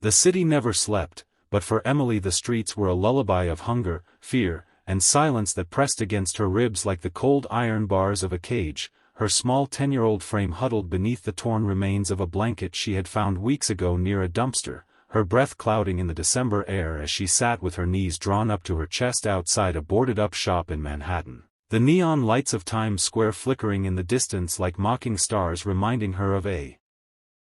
The city never slept, but for Emily the streets were a lullaby of hunger, fear, and silence that pressed against her ribs like the cold iron bars of a cage. Her small 10-year-old frame huddled beneath the torn remains of a blanket she had found weeks ago near a dumpster, her breath clouding in the December air as she sat with her knees drawn up to her chest outside a boarded-up shop in Manhattan, the neon lights of Times Square flickering in the distance like mocking stars reminding her of a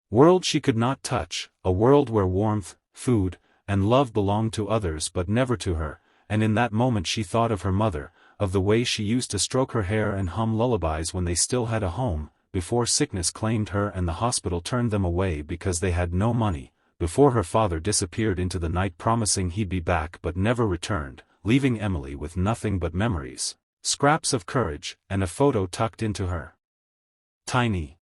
world she could not touch, a world where warmth, food, and love belonged to others but never to her. And in that moment she thought of her mother, of the way she used to stroke her hair and hum lullabies when they still had a home, before sickness claimed her and the hospital turned them away because they had no money, before her father disappeared into the night promising he'd be back but never returned, leaving Emily with nothing but memories, scraps of courage, and a photo tucked into her tiny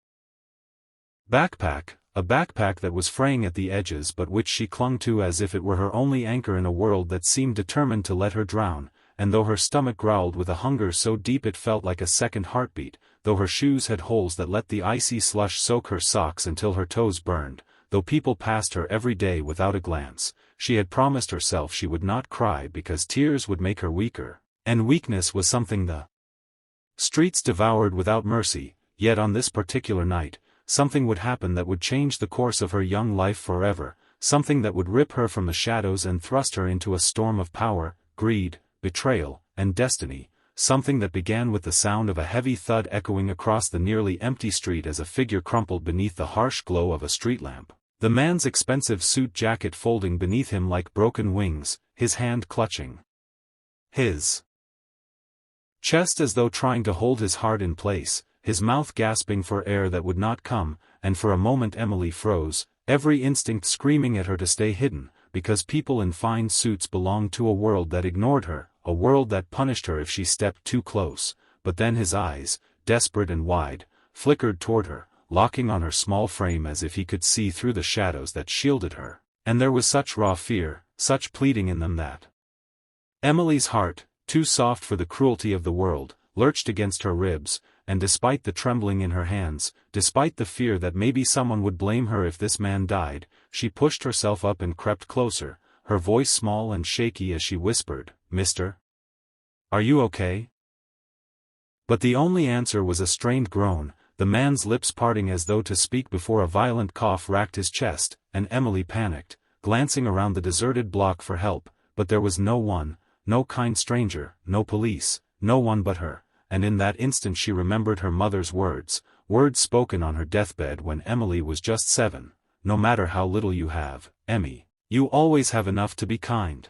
backpack, a backpack that was fraying at the edges but which she clung to as if it were her only anchor in a world that seemed determined to let her drown, and though her stomach growled with a hunger so deep it felt like a second heartbeat, though her shoes had holes that let the icy slush soak her socks until her toes burned, though people passed her every day without a glance, she had promised herself she would not cry because tears would make her weaker, and weakness was something the streets devoured without mercy. Yet on this particular night, something would happen that would change the course of her young life forever, something that would rip her from the shadows and thrust her into a storm of power, greed, betrayal, and destiny, something that began with the sound of a heavy thud echoing across the nearly empty street as a figure crumpled beneath the harsh glow of a street lamp, the man's expensive suit jacket folding beneath him like broken wings, his hand clutching his chest as though trying to hold his heart in place, his mouth gasping for air that would not come, and for a moment Emily froze, every instinct screaming at her to stay hidden, because people in fine suits belonged to a world that ignored her, a world that punished her if she stepped too close. But then his eyes, desperate and wide, flickered toward her, locking on her small frame as if he could see through the shadows that shielded her, and there was such raw fear, such pleading in them that Emily's heart, too soft for the cruelty of the world, lurched against her ribs, and despite the trembling in her hands, despite the fear that maybe someone would blame her if this man died, she pushed herself up and crept closer, her voice small and shaky as she whispered, "Mister? Are you okay?" But the only answer was a strained groan, the man's lips parting as though to speak before a violent cough racked his chest, and Emily panicked, glancing around the deserted block for help, but there was no one, no kind stranger, no police, no one but her. And in that instant she remembered her mother's words, words spoken on her deathbed when Emily was just 7, "No matter how little you have, Emmy, you always have enough to be kind."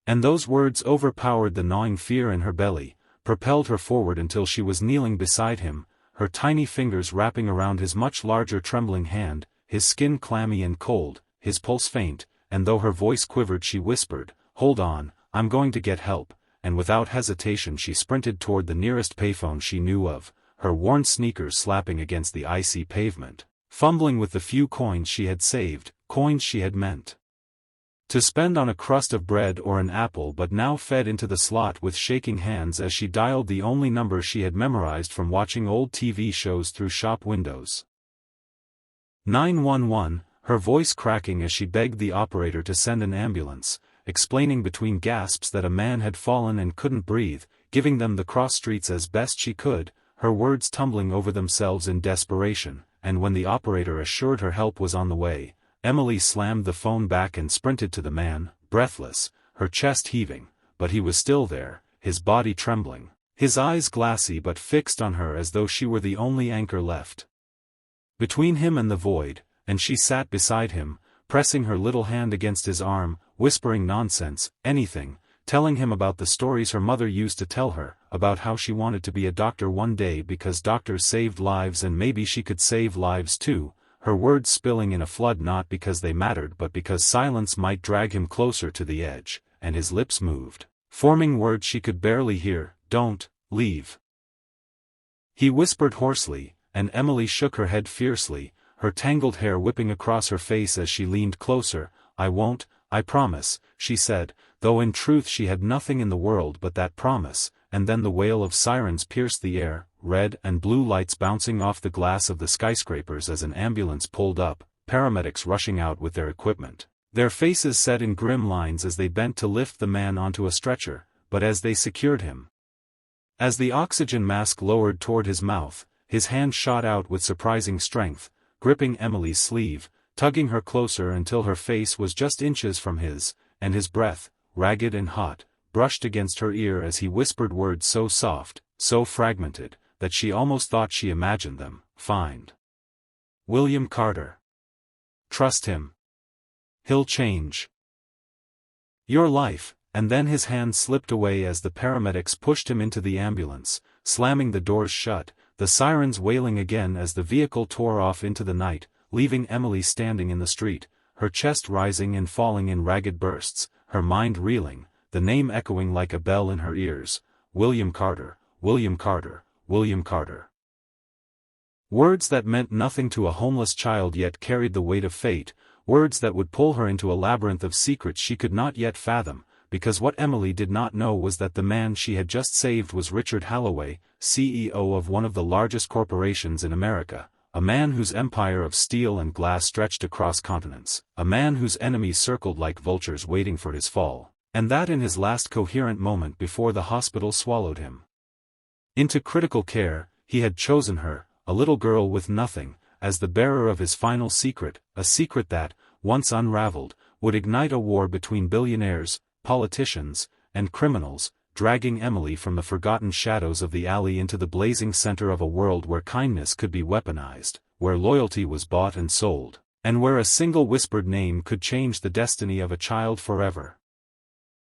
And those words overpowered the gnawing fear in her belly, propelled her forward until she was kneeling beside him, her tiny fingers wrapping around his much larger trembling hand, his skin clammy and cold, his pulse faint, and though her voice quivered she whispered, "Hold on, I'm going to get help." And without hesitation she sprinted toward the nearest payphone she knew of, her worn sneakers slapping against the icy pavement, fumbling with the few coins she had saved, coins she had meant to spend on a crust of bread or an apple but now fed into the slot with shaking hands as she dialed the only number she had memorized from watching old TV shows through shop windows. 911, her voice cracking as she begged the operator to send an ambulance, explaining between gasps that a man had fallen and couldn't breathe, giving them the cross streets as best she could, her words tumbling over themselves in desperation, and when the operator assured her help was on the way, Emily slammed the phone back and sprinted to the man, breathless, her chest heaving, but he was still there, his body trembling, his eyes glassy but fixed on her as though she were the only anchor left between him and the void, and she sat beside him, pressing her little hand against his arm, whispering nonsense, anything, telling him about the stories her mother used to tell her, about how she wanted to be a doctor one day because doctors saved lives and maybe she could save lives too, her words spilling in a flood not because they mattered but because silence might drag him closer to the edge, and his lips moved, forming words she could barely hear, "Don't leave," he whispered hoarsely, and Emily shook her head fiercely, her tangled hair whipping across her face as she leaned closer. "I won't, I promise," she said, though in truth she had nothing in the world but that promise, and then the wail of sirens pierced the air, red and blue lights bouncing off the glass of the skyscrapers as an ambulance pulled up, paramedics rushing out with their equipment. Their faces set in grim lines as they bent to lift the man onto a stretcher, but as they secured him. As the oxygen mask lowered toward his mouth, his hand shot out with surprising strength, gripping Emily's sleeve, tugging her closer until her face was just inches from his, and his breath, ragged and hot, brushed against her ear as he whispered words so soft, so fragmented, that she almost thought she imagined them. Find William Carter. Trust him. He'll change your life. And then his hand slipped away as the paramedics pushed him into the ambulance, slamming the doors shut, the sirens wailing again as the vehicle tore off into the night, leaving Emily standing in the street, her chest rising and falling in ragged bursts, her mind reeling, the name echoing like a bell in her ears: William Carter, William Carter, William Carter. Words that meant nothing to a homeless child yet carried the weight of fate, words that would pull her into a labyrinth of secrets she could not yet fathom, because what Emily did not know was that the man she had just saved was Richard Halloway, CEO of one of the largest corporations in America, a man whose empire of steel and glass stretched across continents, a man whose enemies circled like vultures waiting for his fall, and that in his last coherent moment before the hospital swallowed him into critical care, he had chosen her, a little girl with nothing, as the bearer of his final secret, a secret that, once unraveled, would ignite a war between billionaires, politicians, and criminals, dragging Emily from the forgotten shadows of the alley into the blazing center of a world where kindness could be weaponized, where loyalty was bought and sold, and where a single whispered name could change the destiny of a child forever.